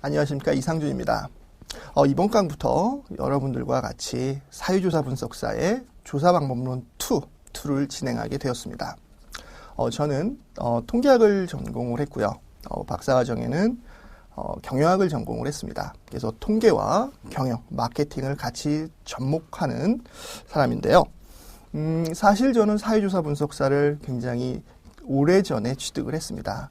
안녕하십니까, 이상준입니다. 이번 강부터 여러분들과 같이 사회조사 분석사의 조사방법론 2를 진행하게 되었습니다. 저는 통계학을 전공을 했고요. 박사과정에는 경영학을 전공을 했습니다. 그래서 통계와 경영, 마케팅을 같이 접목하는 사람인데요. 사실 저는 사회조사 분석사를 굉장히 오래전에 취득을 했습니다.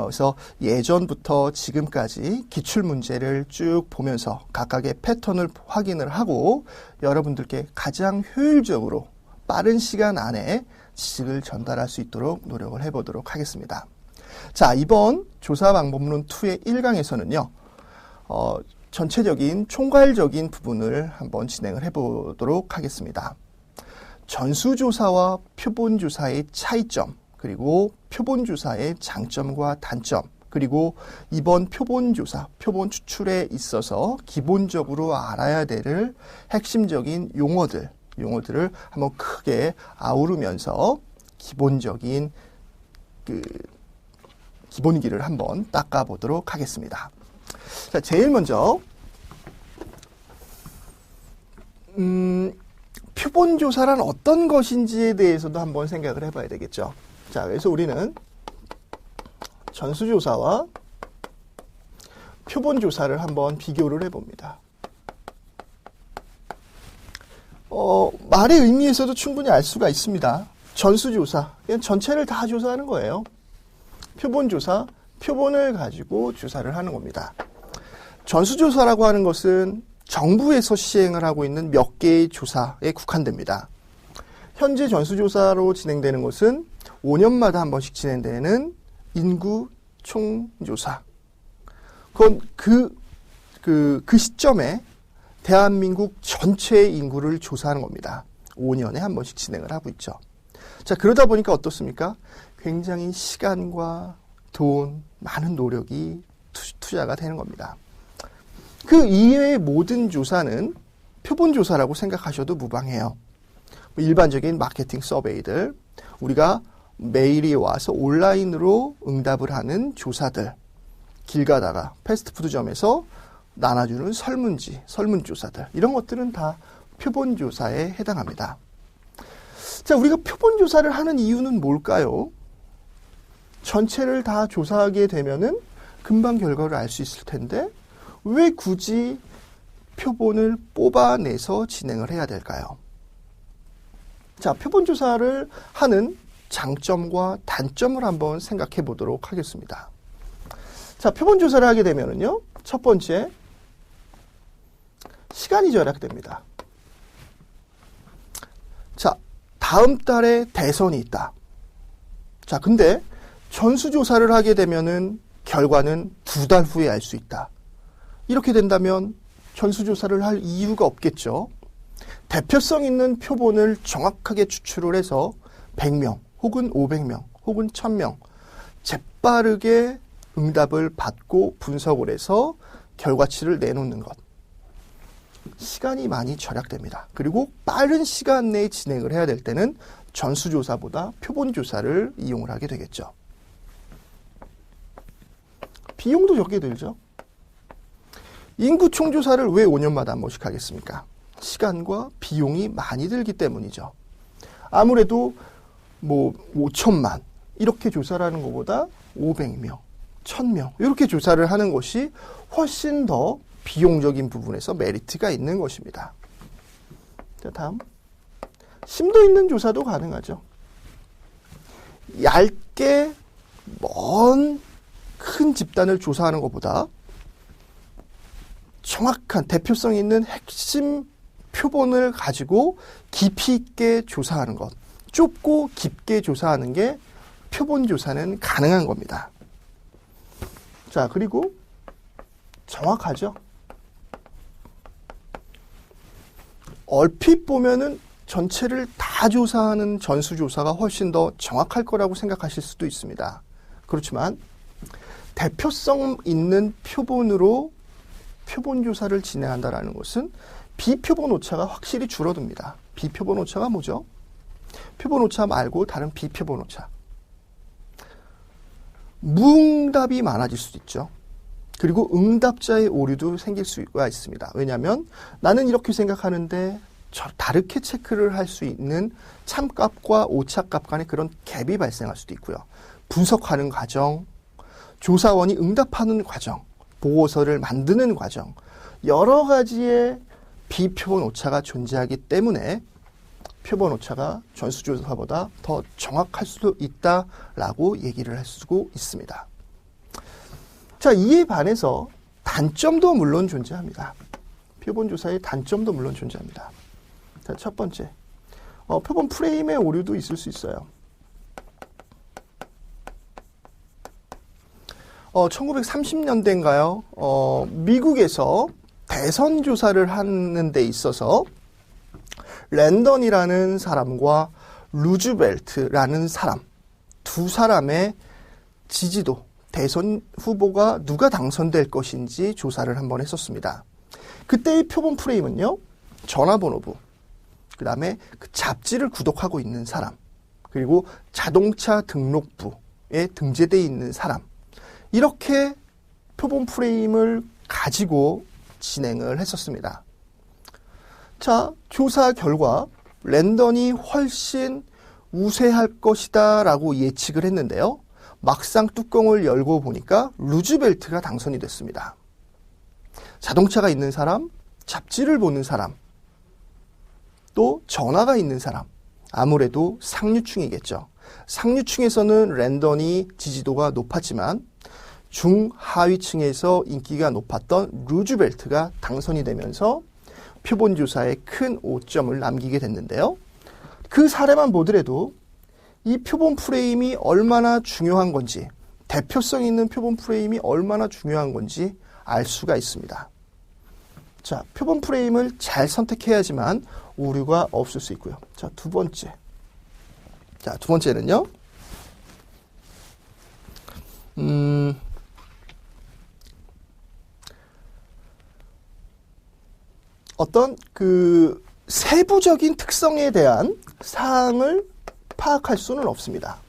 그래서 예전부터 지금까지 기출문제를 쭉 보면서 각각의 패턴을 확인을 하고 여러분들께 가장 효율적으로 빠른 시간 안에 지식을 전달할 수 있도록 노력을 해보도록 하겠습니다. 자, 이번 조사방법론 2의 1강에서는요. 전체적인 총괄적인 부분을 한번 진행을 해보도록 하겠습니다. 전수조사와 표본조사의 차이점, 그리고 표본조사의 장점과 단점, 그리고 이번 표본조사, 표본 추출에 있어서 기본적으로 알아야 될 핵심적인 용어들을 한번 크게 아우르면서 기본적인 기본기를 한번 닦아보도록 하겠습니다. 자, 제일 먼저 표본조사란 어떤 것인지에 대해서도 한번 생각을 해봐야 되겠죠. 자, 그래서 우리는 전수조사와 표본조사를 한번 비교를 해봅니다. 말의 의미에서도 충분히 알 수가 있습니다. 전수조사, 그냥 전체를 다 조사하는 거예요. 표본조사, 표본을 가지고 조사를 하는 겁니다. 전수조사라고 하는 것은 정부에서 시행을 하고 있는 몇 개의 조사에 국한됩니다. 현재 전수조사로 진행되는 것은 5년마다 한 번씩 진행되는 인구 총조사. 그건 그 시점에 대한민국 전체의 인구를 조사하는 겁니다. 5년에 한 번씩 진행을 하고 있죠. 자, 그러다 보니까 어떻습니까? 굉장히 시간과 돈, 많은 노력이 투자가 되는 겁니다. 그 이외의 모든 조사는 표본조사라고 생각하셔도 무방해요. 일반적인 마케팅 서베이들, 우리가 메일이 와서 온라인으로 응답을 하는 조사들, 길 가다가 패스트푸드점에서 나눠주는 설문조사들, 이런 것들은 다 표본조사에 해당합니다. 자, 우리가 표본조사를 하는 이유는 뭘까요? 전체를 다 조사하게 되면은 금방 결과를 알 수 있을 텐데 왜 굳이 표본을 뽑아내서 진행을 해야 될까요? 자, 표본조사를 하는 장점과 단점을 한번 생각해 보도록 하겠습니다. 자, 표본조사를 하게 되면은요, 첫 번째, 시간이 절약됩니다. 자, 다음 달에 대선이 있다. 자, 근데 전수조사를 하게 되면은 결과는 2달 후에 알 수 있다. 이렇게 된다면 전수조사를 할 이유가 없겠죠. 대표성 있는 표본을 정확하게 추출을 해서 100명 혹은 500명 혹은 1000명 재빠르게 응답을 받고 분석을 해서 결과치를 내놓는 것. 시간이 많이 절약됩니다. 그리고 빠른 시간 내에 진행을 해야 될 때는 전수조사보다 표본조사를 이용을 하게 되겠죠. 비용도 적게 들죠. 인구 총조사를 왜 5년마다 한 번씩 하겠습니까? 시간과 비용이 많이 들기 때문이죠. 아무래도 5천만 이렇게 조사를 하는 것보다 500명, 1000명 이렇게 조사를 하는 것이 훨씬 더 비용적인 부분에서 메리트가 있는 것입니다. 자, 다음. 심도 있는 조사도 가능하죠. 얇게 먼 큰 집단을 조사하는 것보다 정확한 대표성 있는 핵심 표본을 가지고 깊이 있게 조사하는 것, 좁고 깊게 조사하는 게 표본조사는 가능한 겁니다. 자, 그리고 정확하죠. 얼핏 보면은 전체를 다 조사하는 전수조사가 훨씬 더 정확할 거라고 생각하실 수도 있습니다. 그렇지만 대표성 있는 표본으로 표본조사를 진행한다는 것은 비표본 오차가 확실히 줄어듭니다. 비표본 오차가 뭐죠? 표본 오차 말고 다른 비표본 오차. 무응답이 많아질 수도 있죠. 그리고 응답자의 오류도 생길 수가 있습니다. 왜냐하면 나는 이렇게 생각하는데 다르게 체크를 할 수 있는 참값과 오차값 간의 그런 갭이 발생할 수도 있고요. 분석하는 과정, 조사원이 응답하는 과정, 보고서를 만드는 과정, 여러 가지의 비표본 오차가 존재하기 때문에 표본 오차가 전수조사보다 더 정확할 수도 있다라고 얘기를 할 수 있습니다. 자, 이에 반해서 단점도 물론 존재합니다. 표본 조사의 단점도 물론 존재합니다. 자, 첫 번째, 표본 프레임의 오류도 있을 수 있어요. 1930년대인가요? 미국에서 대선 조사를 하는 데 있어서 랜던이라는 사람과 루즈벨트라는 사람, 두 사람의 지지도, 대선 후보가 누가 당선될 것인지 조사를 한번 했었습니다. 그때의 표본 프레임은요, 전화번호부, 그 다음에 그 잡지를 구독하고 있는 사람, 그리고 자동차 등록부에 등재되어 있는 사람, 이렇게 표본 프레임을 가지고 진행을 했었습니다. 자, 조사 결과 랜던이 훨씬 우세할 것이다 라고 예측을 했는데요. 막상 뚜껑을 열고 보니까 루즈벨트가 당선이 됐습니다. 자동차가 있는 사람, 잡지를 보는 사람, 또 전화가 있는 사람, 아무래도 상류층이겠죠. 상류층에서는 랜던이 지지도가 높았지만 중하위층에서 인기가 높았던 루즈벨트가 당선이 되면서 표본조사에 큰 오점을 남기게 됐는데요. 그 사례만 보더라도 이 표본 프레임이 얼마나 중요한 건지, 대표성 있는 표본 프레임이 얼마나 중요한 건지 알 수가 있습니다. 자, 표본 프레임을 잘 선택해야지만 오류가 없을 수 있고요. 자, 두 번째. 자, 두 번째는요. 어떤 그 세부적인 특성에 대한 사항을 파악할 수는 없습니다.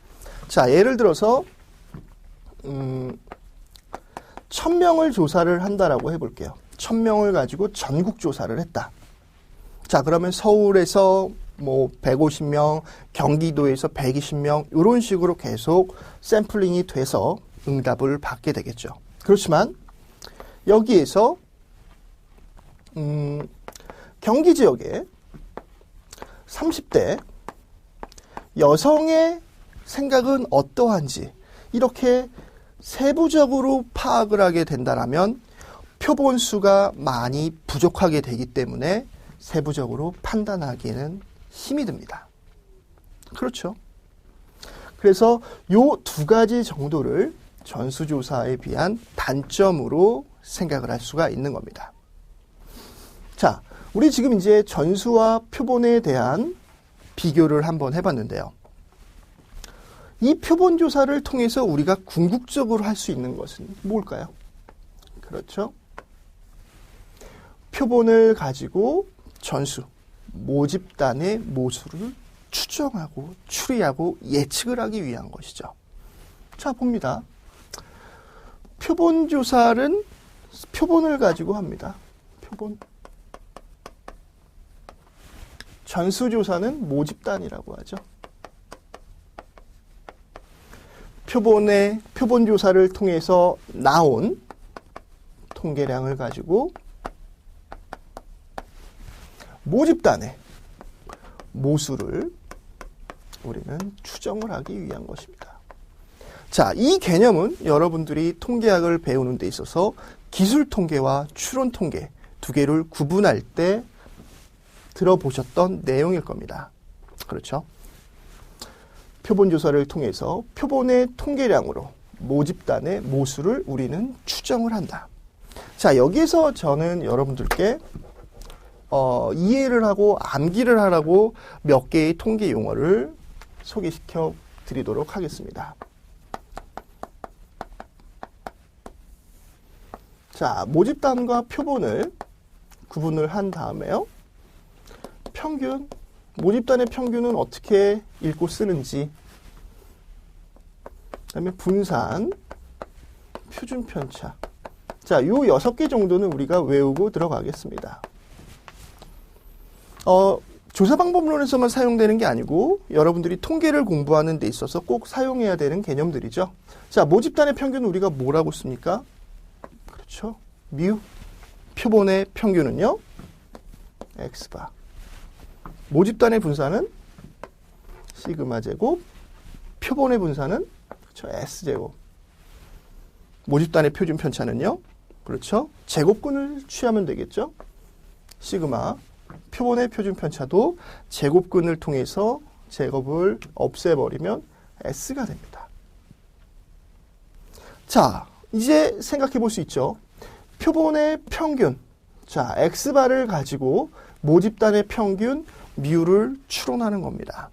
자, 예를 들어서 1000명을 조사를 한다라고 해볼게요. 1000명을 가지고 전국 조사를 했다. 자, 그러면 서울에서 뭐 150명, 경기도에서 120명 이런 식으로 계속 샘플링이 돼서 응답을 받게 되겠죠. 그렇지만 여기에서 경기 지역에 30대 여성의 생각은 어떠한지 이렇게 세부적으로 파악을 하게 된다면 표본 수가 많이 부족하게 되기 때문에 세부적으로 판단하기에는 힘이 듭니다. 그렇죠. 그래서 요 두 가지 정도를 전수조사에 비한 단점으로 생각을 할 수가 있는 겁니다. 자, 우리 지금 이제 전수와 표본에 대한 비교를 한번 해봤는데요. 이 표본 조사를 통해서 우리가 궁극적으로 할 수 있는 것은 뭘까요? 그렇죠. 표본을 가지고 전수, 모집단의 모수를 추정하고 추리하고 예측을 하기 위한 것이죠. 자, 봅니다. 표본 조사는 표본을 가지고 합니다. 표본. 전수조사는 모집단이라고 하죠. 표본 조사를 통해서 나온 통계량을 가지고 모집단의 모수를 우리는 추정을 하기 위한 것입니다. 자, 이 개념은 여러분들이 통계학을 배우는 데 있어서 기술 통계와 추론 통계 두 개를 구분할 때 들어보셨던 내용일 겁니다. 그렇죠? 표본 조사를 통해서 표본의 통계량으로 모집단의 모수를 우리는 추정을 한다. 자, 여기서 저는 여러분들께 이해를 하고 암기를 하라고 몇 개의 통계 용어를 소개시켜 드리도록 하겠습니다. 자, 모집단과 표본을 구분을 한 다음에요. 평균, 모집단의 평균은 어떻게 읽고 쓰는지, 그 다음에 분산, 표준 편차. 자, 자, 요 6개 정도는 우리가 외우고 들어가겠습니다. 조사 방법론에서만 사용되는 게 아니고 여러분들이 통계를 공부하는 데 있어서 꼭 사용해야 되는 개념들이죠. 자, 모집단의 평균은 우리가 뭐라고 씁니까? 그렇죠. 뮤. 표본의 평균은요? X바. 모집단의 분산은 시그마 제곱. 표본의 분산은 그렇죠. S제곱. 모집단의 표준 편차는요? 그렇죠. 제곱근을 취하면 되겠죠. 시그마. 표본의 표준 편차도 제곱근을 통해서 제곱을 없애버리면 S가 됩니다. 자, 이제 생각해 볼 수 있죠. 표본의 평균. 자, X바를 가지고 모집단의 평균 뮤를 추론하는 겁니다.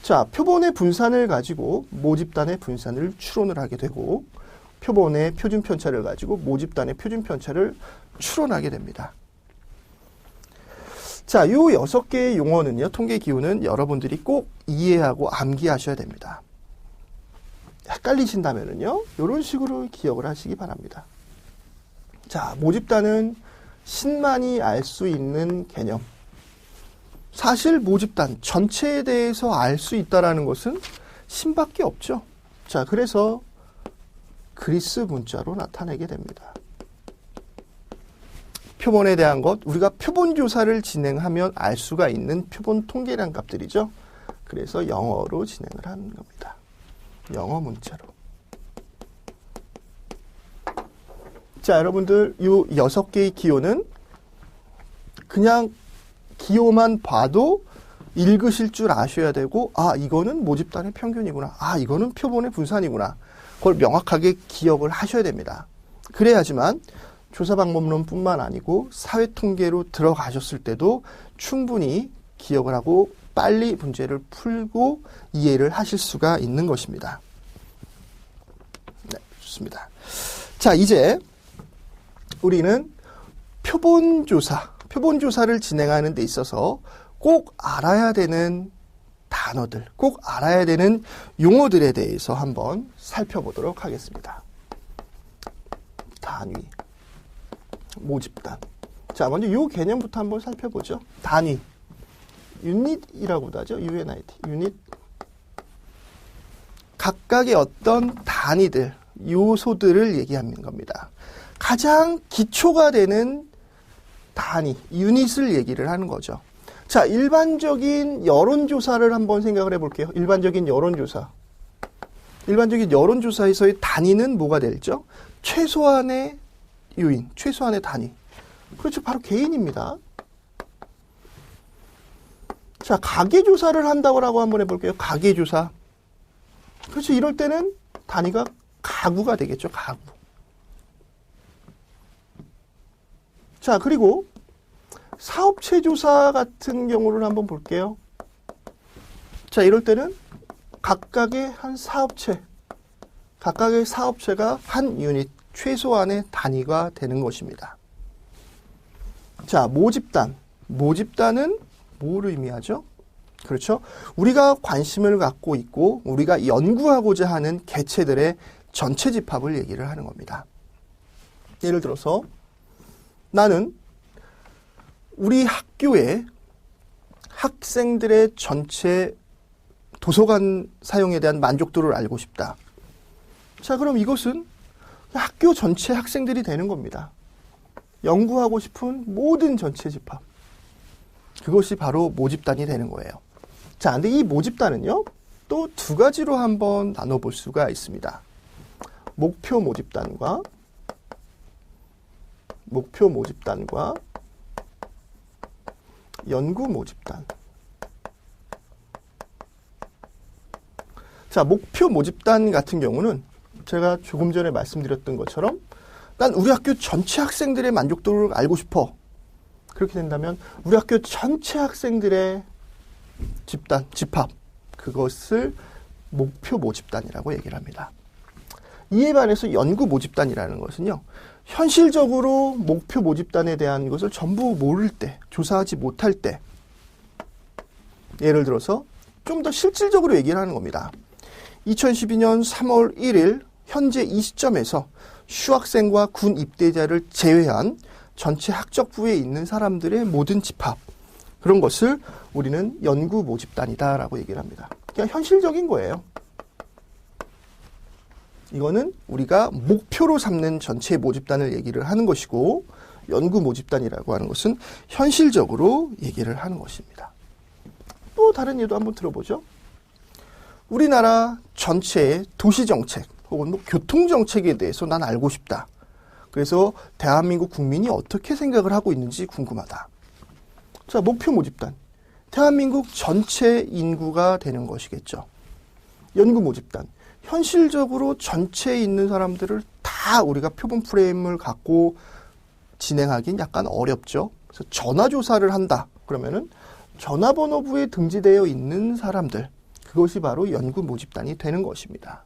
자, 표본의 분산을 가지고 모집단의 분산을 추론을 하게 되고 표본의 표준 편차를 가지고 모집단의 표준 편차를 추론하게 됩니다. 자, 요 6개의 용어는요, 통계 기호는 여러분들이 꼭 이해하고 암기하셔야 됩니다. 헷갈리신다면은요, 요런 식으로 기억을 하시기 바랍니다. 자, 모집단은 신만이 알 수 있는 개념. 사실 모집단 전체에 대해서 알 수 있다라는 것은 신밖에 없죠. 자, 그래서 그리스 문자로 나타내게 됩니다. 표본에 대한 것, 우리가 표본 조사를 진행하면 알 수가 있는 표본 통계량 값들이죠. 그래서 영어로 진행을 하는 겁니다. 영어 문자로. 자, 여러분들 이 6개의 기호는 그냥 기호만 봐도 읽으실 줄 아셔야 되고, 아, 이거는 모집단의 평균이구나. 아, 이거는 표본의 분산이구나. 그걸 명확하게 기억을 하셔야 됩니다. 그래야지만 조사 방법론뿐만 아니고 사회통계로 들어가셨을 때도 충분히 기억을 하고 빨리 문제를 풀고 이해를 하실 수가 있는 것입니다. 네, 좋습니다. 자, 이제 우리는 표본조사를 진행하는 데 있어서 꼭 알아야 되는 단어들, 꼭 알아야 되는 용어들에 대해서 한번 살펴보도록 하겠습니다. 단위, 모집단. 자, 먼저 이 개념부터 한번 살펴보죠. 단위. 유닛이라고도 하죠. UNIT. 유닛. 각각의 어떤 단위들, 요소들을 얘기하는 겁니다. 가장 기초가 되는 단위, 유닛을 얘기를 하는 거죠. 자, 일반적인 여론조사를 한번 생각을 해볼게요. 일반적인 여론조사. 일반적인 여론조사에서의 단위는 뭐가 될죠? 최소한의 요인, 최소한의 단위. 그렇죠. 바로 개인입니다. 자, 가계조사를 한다고 한번 해볼게요. 가계조사. 그렇죠. 이럴 때는 단위가 가구가 되겠죠. 가구. 자, 그리고 사업체 조사 같은 경우를 한번 볼게요. 자, 이럴 때는 각각의 한 사업체, 각각의 사업체가 한 유닛, 최소한의 단위가 되는 것입니다. 자, 모집단. 모집단은 뭐를 의미하죠? 그렇죠. 우리가 관심을 갖고 있고 우리가 연구하고자 하는 개체들의 전체 집합을 얘기를 하는 겁니다. 예를 들어서 나는 우리 학교의 학생들의 전체 도서관 사용에 대한 만족도를 알고 싶다. 자, 그럼 이것은 학교 전체 학생들이 되는 겁니다. 연구하고 싶은 모든 전체 집합. 그것이 바로 모집단이 되는 거예요. 자, 근데 이 모집단은요, 또 두 가지로 한번 나눠볼 수가 있습니다. 목표 모집단과 연구 모집단. 자, 목표 모집단 같은 경우는 제가 조금 전에 말씀드렸던 것처럼 난 우리 학교 전체 학생들의 만족도를 알고 싶어. 그렇게 된다면 우리 학교 전체 학생들의 집합, 그것을 목표 모집단이라고 얘기를 합니다. 이에 반해서 연구 모집단이라는 것은요, 현실적으로 목표 모집단에 대한 것을 전부 모를 때, 조사하지 못할 때, 예를 들어서 좀 더 실질적으로 얘기를 하는 겁니다. 2012년 3월 1일 현재 이 시점에서 휴학생과 군 입대자를 제외한 전체 학적부에 있는 사람들의 모든 집합, 그런 것을 우리는 연구 모집단이다라고 얘기를 합니다. 그냥 현실적인 거예요. 이거는 우리가 목표로 삼는 전체 모집단을 얘기를 하는 것이고, 연구 모집단이라고 하는 것은 현실적으로 얘기를 하는 것입니다. 또 다른 예도 한번 들어보죠. 우리나라 전체의 도시정책 혹은 뭐 교통정책에 대해서 난 알고 싶다. 그래서 대한민국 국민이 어떻게 생각을 하고 있는지 궁금하다. 자, 목표 모집단. 대한민국 전체 인구가 되는 것이겠죠. 연구 모집단. 현실적으로 전체에 있는 사람들을 다 우리가 표본 프레임을 갖고 진행하긴 약간 어렵죠. 그래서 전화조사를 한다. 그러면은 전화번호부에 등재되어 있는 사람들, 그것이 바로 연구 모집단이 되는 것입니다.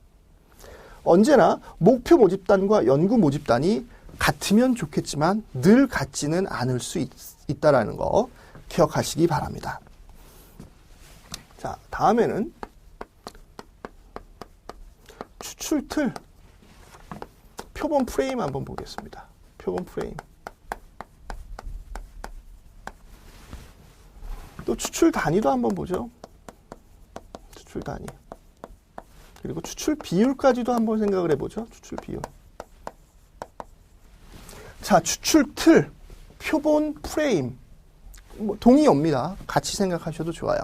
언제나 목표 모집단과 연구 모집단이 같으면 좋겠지만 늘 같지는 않을 수 있다라는 거 기억하시기 바랍니다. 자, 다음에는 추출 틀, 표본 프레임 한번 보겠습니다. 표본 프레임. 또 추출 단위도 한번 보죠. 추출 단위. 그리고 추출 비율까지도 한번 생각을 해보죠. 추출 비율. 자, 추출 틀, 표본 프레임. 뭐 동의어입니다. 같이 생각하셔도 좋아요.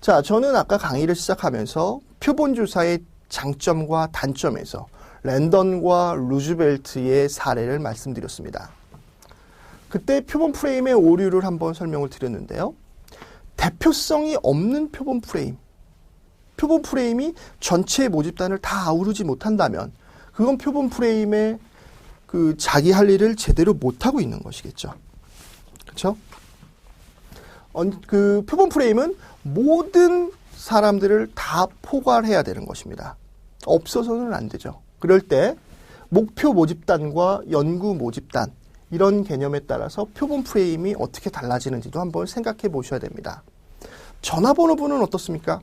자, 저는 아까 강의를 시작하면서 표본 조사의 장점과 단점에서 랜던과 루즈벨트의 사례를 말씀드렸습니다. 그때 표본 프레임의 오류를 한번 설명을 드렸는데요. 대표성이 없는 표본 프레임. 표본 프레임이 전체 모집단을 다 아우르지 못한다면 그건 표본 프레임의 그 자기 할 일을 제대로 못하고 있는 것이겠죠. 그렇죠? 그 표본 프레임은 모든 사람들을 다 포괄해야 되는 것입니다. 없어서는 안 되죠. 그럴 때 목표 모집단과 연구 모집단, 이런 개념에 따라서 표본 프레임이 어떻게 달라지는지도 한번 생각해 보셔야 됩니다. 전화번호부는 어떻습니까?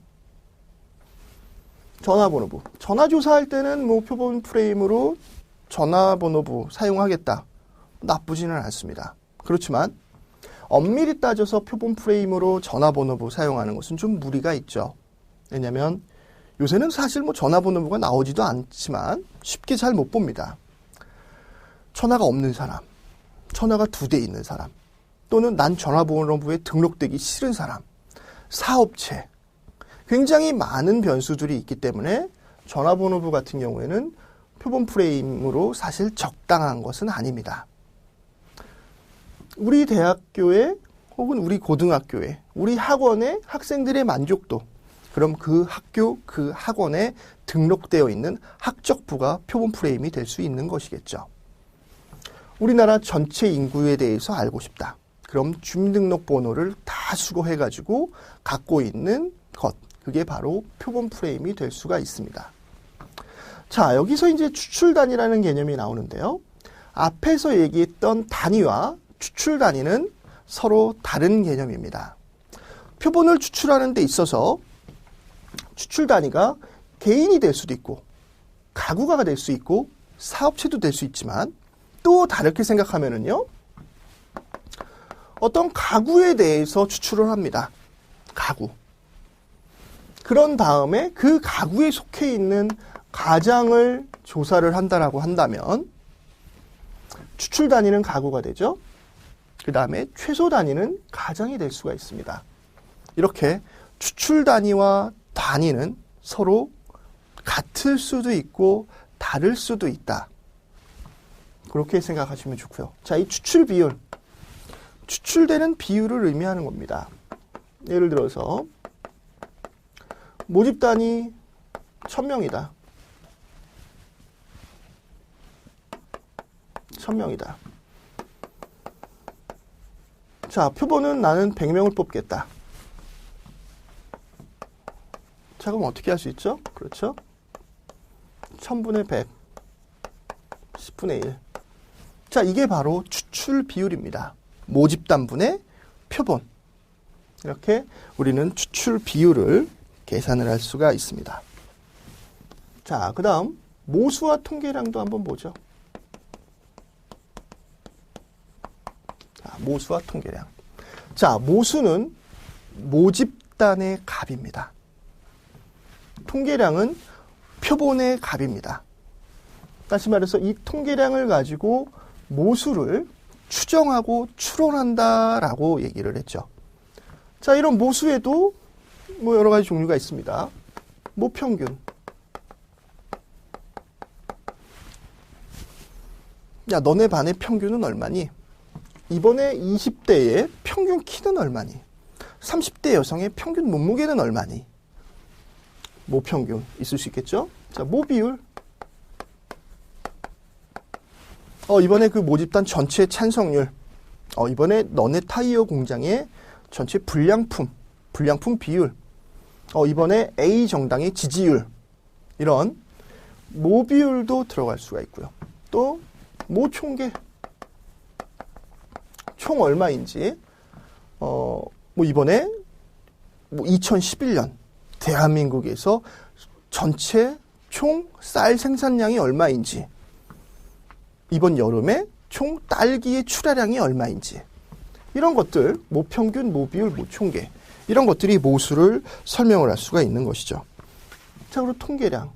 전화번호부. 전화조사할 때는 뭐 표본 프레임으로 전화번호부 사용하겠다. 나쁘지는 않습니다. 그렇지만 엄밀히 따져서 표본 프레임으로 전화번호부 사용하는 것은 좀 무리가 있죠. 왜냐하면 요새는 사실 뭐 전화번호부가 나오지도 않지만 쉽게 잘 못 봅니다. 전화가 없는 사람, 전화가 2대 있는 사람, 또는 난 전화번호부에 등록되기 싫은 사람, 사업체, 굉장히 많은 변수들이 있기 때문에 전화번호부 같은 경우에는 표본 프레임으로 사실 적당한 것은 아닙니다. 우리 대학교에 혹은 우리 고등학교에 우리 학원의 학생들의 만족도, 그럼 그 학교 그 학원에 등록되어 있는 학적부가 표본 프레임이 될 수 있는 것이겠죠. 우리나라 전체 인구에 대해서 알고 싶다. 그럼 주민등록번호를 다 수거해가지고 갖고 있는 것, 그게 바로 표본 프레임이 될 수가 있습니다. 자, 여기서 이제 추출 단위라는 개념이 나오는데요. 앞에서 얘기했던 단위와 추출 단위는 서로 다른 개념입니다. 표본을 추출하는 데 있어서 추출 단위가 개인이 될 수도 있고 가구가 될 수 있고 사업체도 될 수 있지만 또 다르게 생각하면은요, 어떤 가구에 대해서 추출을 합니다. 가구. 그런 다음에 그 가구에 속해 있는 가장을 조사를 한다라고 한다면 추출 단위는 가구가 되죠. 그 다음에 최소 단위는 가장이 될 수가 있습니다. 이렇게 추출 단위와 단위는 서로 같을 수도 있고 다를 수도 있다. 그렇게 생각하시면 좋고요. 자, 이 추출 비율, 추출되는 비율을 의미하는 겁니다. 예를 들어서 모집단이 1000명이다. 1000명이다. 자, 표본은 나는 100명을 뽑겠다. 자, 그럼 어떻게 할 수 있죠? 그렇죠? 1000분의 100, 10분의 1. 자, 이게 바로 추출 비율입니다. 모집단분의 표본. 이렇게 우리는 추출 비율을 계산을 할 수가 있습니다. 자, 그 다음 모수와 통계량도 한번 보죠. 모수와 통계량. 자, 모수는 모집단의 값입니다. 통계량은 표본의 값입니다. 다시 말해서 이 통계량을 가지고 모수를 추정하고 추론한다라고 얘기를 했죠. 자, 이런 모수에도 뭐 여러 가지 종류가 있습니다. 모평균. 야, 너네 반의 평균은 얼마니? 이번에 20대의 평균 키는 얼마니? 30대 여성의 평균 몸무게는 얼마니? 모평균 있을 수 있겠죠? 자, 모비율. 이번에 그 모집단 전체 찬성률. 이번에 너네 타이어 공장의 전체 불량품 비율. 이번에 A 정당의 지지율. 이런 모비율도 들어갈 수가 있고요. 또 모총계. 총 얼마인지. 이번에 2011년 대한민국에서 전체 총 쌀 생산량이 얼마인지, 이번 여름에 총 딸기의 출하량이 얼마인지, 이런 것들, 모평균, 모비율, 모총계, 이런 것들이 모수를 설명을 할 수가 있는 것이죠. 자, 그리고 통계량.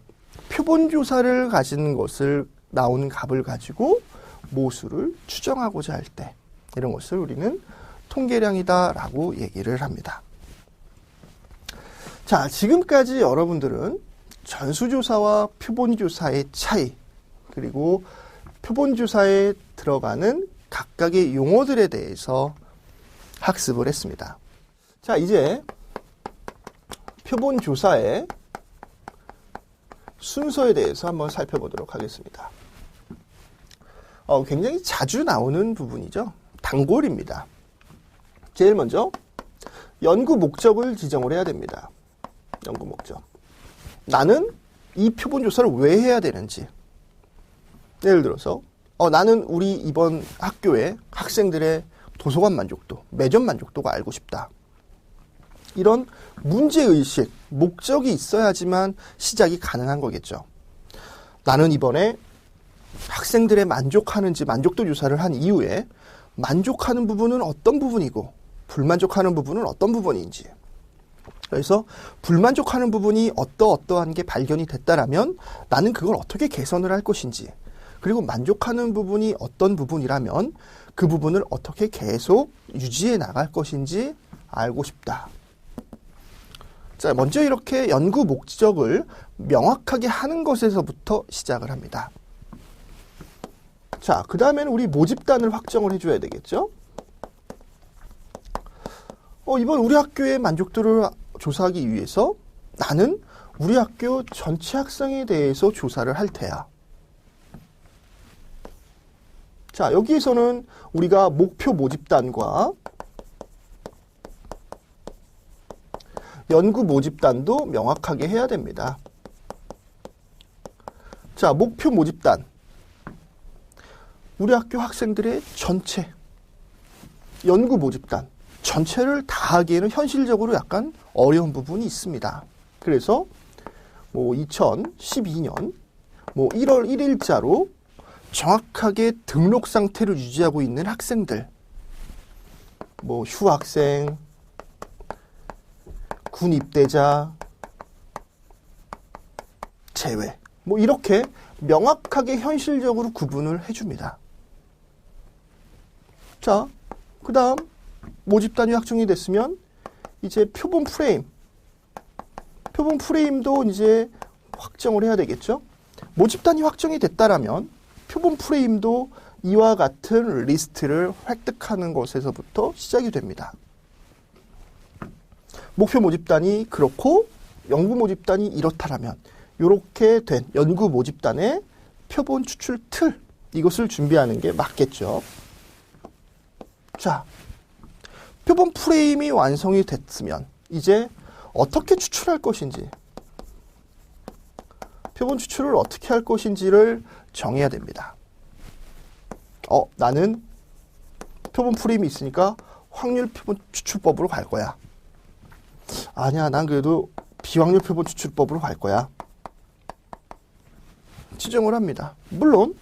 표본조사를 가진 것을 나오는 값을 가지고 모수를 추정하고자 할 때, 이런 것을 우리는 통계량이다라고 얘기를 합니다. 자, 지금까지 여러분들은 전수조사와 표본조사의 차이, 그리고 표본조사에 들어가는 각각의 용어들에 대해서 학습을 했습니다. 자, 이제 표본조사의 순서에 대해서 한번 살펴보도록 하겠습니다. 굉장히 자주 나오는 부분이죠. 단골입니다. 제일 먼저 연구 목적을 지정을 해야 됩니다. 연구 목적. 나는 이 표본조사를 왜 해야 되는지. 예를 들어서 나는 우리 이번 학교의 학생들의 도서관 만족도, 매점 만족도가 알고 싶다. 이런 문제의식, 목적이 있어야지만 시작이 가능한 거겠죠. 나는 이번에 학생들의 만족하는지 만족도 조사를 한 이후에 만족하는 부분은 어떤 부분이고 불만족하는 부분은 어떤 부분인지, 그래서 불만족하는 부분이 어떠한 게 발견이 됐다라면 나는 그걸 어떻게 개선을 할 것인지, 그리고 만족하는 부분이 어떤 부분이라면 그 부분을 어떻게 계속 유지해 나갈 것인지 알고 싶다. 자, 먼저 이렇게 연구 목적을 명확하게 하는 것에서부터 시작을 합니다. 자, 그 다음에는 우리 모집단을 확정을 해줘야 되겠죠? 이번 우리 학교의 만족도를 조사하기 위해서 나는 우리 학교 전체 학생에 대해서 조사를 할 테야. 자, 여기에서는 우리가 목표 모집단과 연구 모집단도 명확하게 해야 됩니다. 자, 목표 모집단. 우리 학교 학생들의 전체. 연구 모집단. 전체를 다 하기에는 현실적으로 약간 어려운 부분이 있습니다. 그래서 2012년 1월 1일자로 정확하게 등록 상태를 유지하고 있는 학생들, 휴학생, 군 입대자, 제외, 이렇게 명확하게 현실적으로 구분을 해줍니다. 자, 그 다음 모집단이 확정이 됐으면 이제 표본 프레임도 이제 확정을 해야 되겠죠. 모집단이 확정이 됐다라면 표본 프레임도 이와 같은 리스트를 획득하는 것에서부터 시작이 됩니다. 목표 모집단이 그렇고 연구 모집단이 이렇다라면 이렇게 된 연구 모집단의 표본 추출 틀, 이것을 준비하는 게 맞겠죠. 자, 표본 프레임이 완성이 됐으면 이제 어떻게 추출할 것인지, 표본 추출을 어떻게 할 것인지를 정해야 됩니다. 나는 표본 프레임이 있으니까 확률 표본 추출법으로 갈 거야. 아니야, 난 그래도 비확률 표본 추출법으로 갈 거야. 지정을 합니다. 물론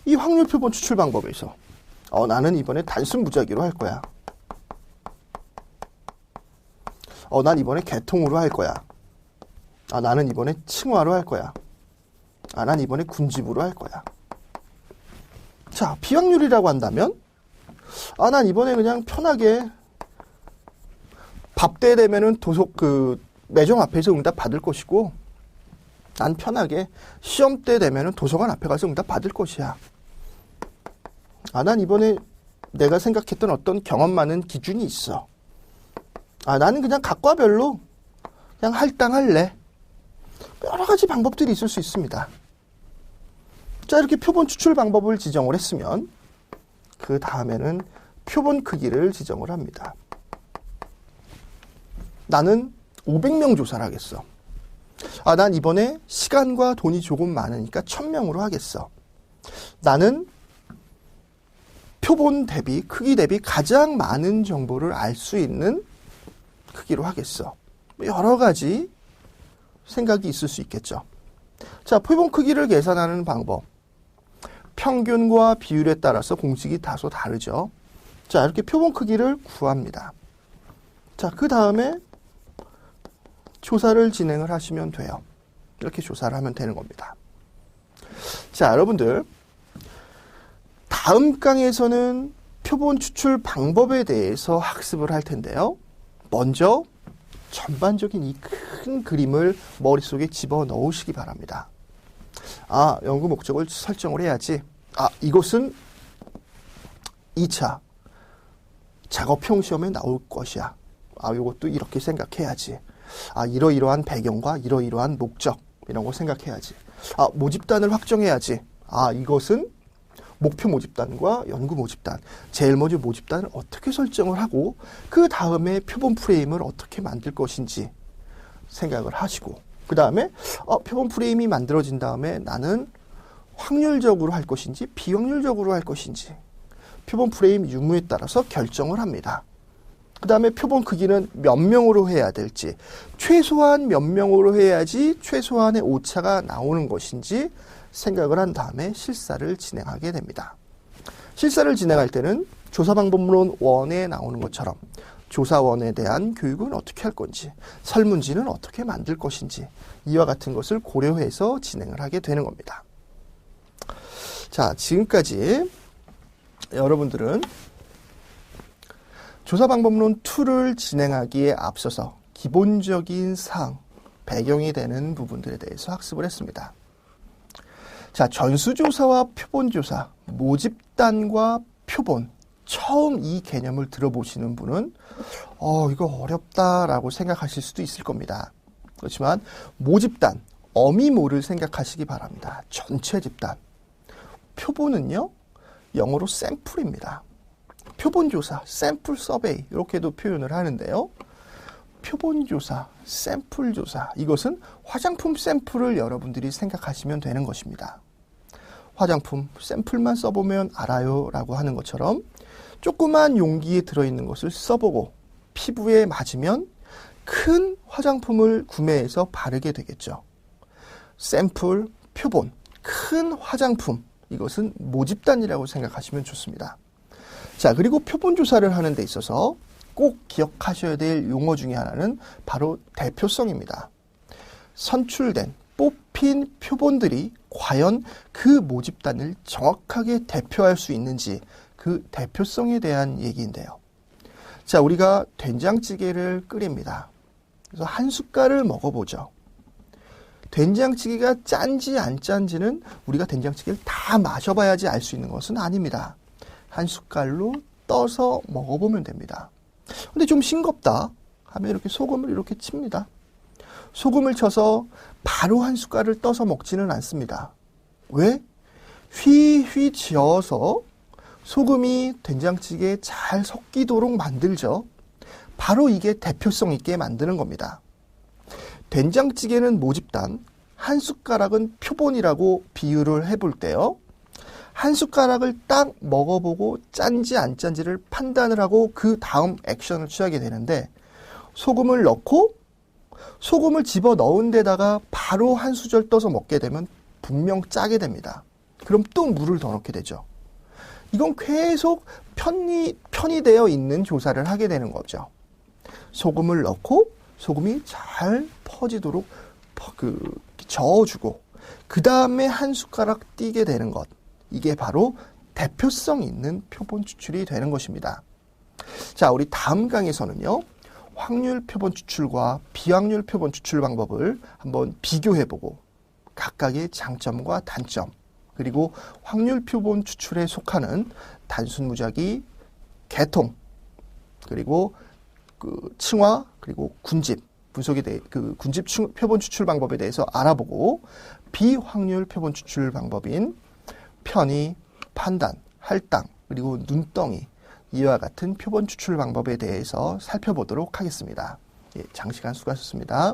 이 확률 표본 추출 방법에서 나는 이번에 단순 무작위로 할 거야. 난 이번에 개통으로 할 거야. 나는 이번에 층화로 할 거야. 난 이번에 군집으로 할 거야. 자, 비확률이라고 한다면 난 이번에 그냥 편하게 밥 때 되면은 매점 앞에서 응답 받을 것이고, 난 편하게 시험 때 되면은 도서관 앞에 가서 응답 받을 것이야. 난 이번에 내가 생각했던 어떤 경험 많은 기준이 있어. 나는 그냥 각과 별로 그냥 할당할래. 여러 가지 방법들이 있을 수 있습니다. 자, 이렇게 표본 추출 방법을 지정을 했으면 그 다음에는 표본 크기를 지정을 합니다. 나는 500명 조사를 하겠어. 난 이번에 시간과 돈이 조금 많으니까 1000명으로 하겠어. 나는 표본 대비, 크기 대비 가장 많은 정보를 알 수 있는 크기로 하겠어. 여러 가지 생각이 있을 수 있겠죠. 자, 표본 크기를 계산하는 방법. 평균과 비율에 따라서 공식이 다소 다르죠. 자, 이렇게 표본 크기를 구합니다. 자, 그 다음에 조사를 진행을 하시면 돼요. 이렇게 조사를 하면 되는 겁니다. 자, 여러분들, 다음 강에서는 표본 추출 방법에 대해서 학습을 할 텐데요. 먼저 전반적인 이 큰 그림을 머릿속에 집어넣으시기 바랍니다. 연구 목적을 설정을 해야지. 이것은 2차 작업형 시험에 나올 것이야. 이것도 이렇게 생각해야지. 이러이러한 배경과 이러이러한 목적, 이런 거 생각해야지. 모집단을 확정해야지. 이것은 목표 모집단과 연구 모집단, 제일 먼저 모집단을 어떻게 설정을 하고 그 다음에 표본 프레임을 어떻게 만들 것인지 생각을 하시고, 그 다음에 표본 프레임이 만들어진 다음에 나는 확률적으로 할 것인지 비확률적으로 할 것인지 표본 프레임 유무에 따라서 결정을 합니다. 그 다음에 표본 크기는 몇 명으로 해야 될지, 최소한 몇 명으로 해야지 최소한의 오차가 나오는 것인지 생각을 한 다음에 실사를 진행하게 됩니다. 실사를 진행할 때는 조사방법론 1에 나오는 것처럼 조사원에 대한 교육은 어떻게 할 건지, 설문지는 어떻게 만들 것인지, 이와 같은 것을 고려해서 진행을 하게 되는 겁니다. 자, 지금까지 여러분들은 조사방법론 2를 진행하기에 앞서서 기본적인 사항, 배경이 되는 부분들에 대해서 학습을 했습니다. 자, 전수조사와 표본조사, 모집단과 표본, 처음 이 개념을 들어보시는 분은 이거 어렵다라고 생각하실 수도 있을 겁니다. 그렇지만 모집단, 어미모를 생각하시기 바랍니다. 전체 집단. 표본은요, 영어로 샘플입니다. 표본조사, 샘플 서베이, 이렇게도 표현을 하는데요. 표본조사, 샘플조사, 이것은 화장품 샘플을 여러분들이 생각하시면 되는 것입니다. 화장품 샘플만 써보면 알아요 라고 하는 것처럼 조그만 용기에 들어있는 것을 써보고 피부에 맞으면 큰 화장품을 구매해서 바르게 되겠죠. 샘플, 표본, 큰 화장품, 이것은 모집단이라고 생각하시면 좋습니다. 자, 그리고 표본조사를 하는 데 있어서 꼭 기억하셔야 될 용어 중에 하나는 바로 대표성입니다. 선출된, 뽑힌 표본들이 과연 그 모집단을 정확하게 대표할 수 있는지, 그 대표성에 대한 얘기인데요. 자, 우리가 된장찌개를 끓입니다. 그래서 한 숟갈을 먹어보죠. 된장찌개가 짠지 안 짠지는 우리가 된장찌개를 다 마셔봐야지 알 수 있는 것은 아닙니다. 한 숟갈로 떠서 먹어보면 됩니다. 근데 좀 싱겁다 하면 이렇게 소금을 이렇게 칩니다. 소금을 쳐서 바로 한 숟갈을 떠서 먹지는 않습니다. 왜? 휘휘 지어서 소금이 된장찌개에 잘 섞이도록 만들죠. 바로 이게 대표성 있게 만드는 겁니다. 된장찌개는 모집단, 한 숟가락은 표본이라고 비유를 해볼 때요. 한 숟가락을 딱 먹어보고 짠지 안 짠지를 판단을 하고 그 다음 액션을 취하게 되는데, 소금을 넣고 소금을 집어 넣은 데다가 바로 한 수저 떠서 먹게 되면 분명 짜게 됩니다. 그럼 또 물을 더 넣게 되죠. 이건 계속 편의되어 있는 조사를 하게 되는 거죠. 소금을 넣고 소금이 잘 퍼지도록 저어주고 그 다음에 한 숟가락 띄게 되는 것. 이게 바로 대표성 있는 표본 추출이 되는 것입니다. 자, 우리 다음 강에서는요. 확률 표본 추출과 비확률 표본 추출 방법을 한번 비교해보고 각각의 장점과 단점, 그리고 확률 표본 추출에 속하는 단순 무작위, 개통, 그리고 층화, 그리고 군집 분석에 대해 군집 표본 추출 방법에 대해서 알아보고 비확률 표본 추출 방법인 편의, 판단, 할당, 그리고 눈덩이 이와 같은 표본 추출 방법에 대해서 살펴보도록 하겠습니다. 예, 장시간 수고하셨습니다.